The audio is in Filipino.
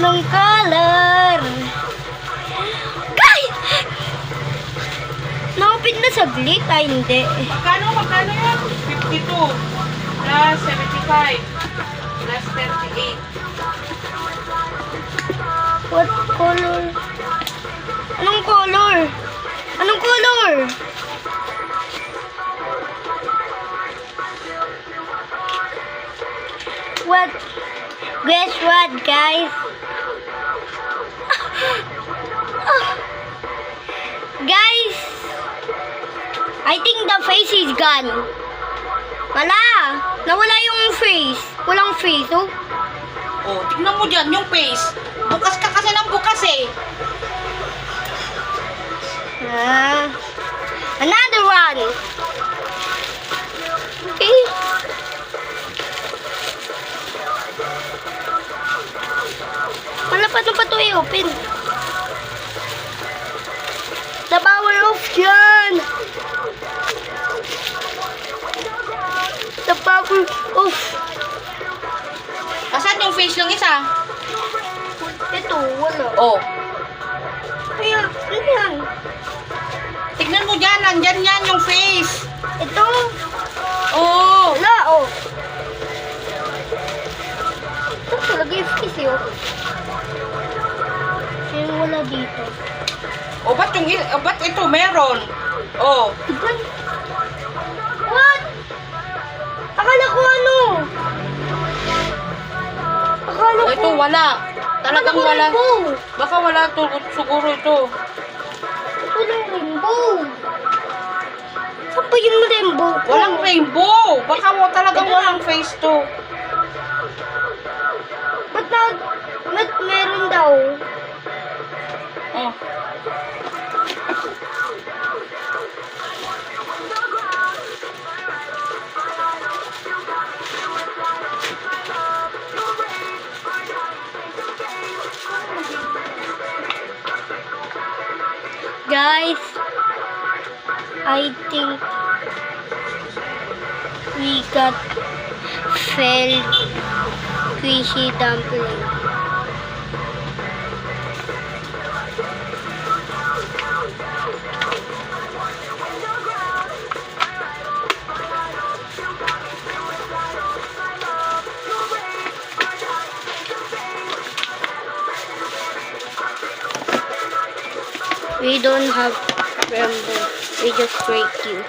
Anong color? Guys! Nakapit na saglit. Ay, hindi. Magkano yan? 52 plus 75 plus 38. What color? Anong color? Anong color? What? Guess what, guys? Guys, I think the face is gone. Wala. Nawala yung face. Walang face, oh. Oh, tignan mo dyan yung face. Bukas ka kasi ng bukas eh. Another one. Okay. Malapad na pa ito i-open. The power of yan. The power of. Asan yung face ng isa? Ito, wala. Oh, Kaya, ano yan? tignan mo dyan. Nandyan yan yung face. Ito, Oh, wala, oh. Ito talaga yung face, oh. Kaya wala dito. oh ba't ito meron? Oh, Tignan. What? Akala ko ano? Akala ko. ito wala. Talagang Akala ko wala. rainbow. Baka wala to, siguro ito. Ito lang rainbow. Saan pa yung rainbow ko? Walang rainbow. Baka talagang walang face to. Ba't meron daw? Oh. Guys, I think we got failed squishy dumpling. We don't have rainbow. We just break you.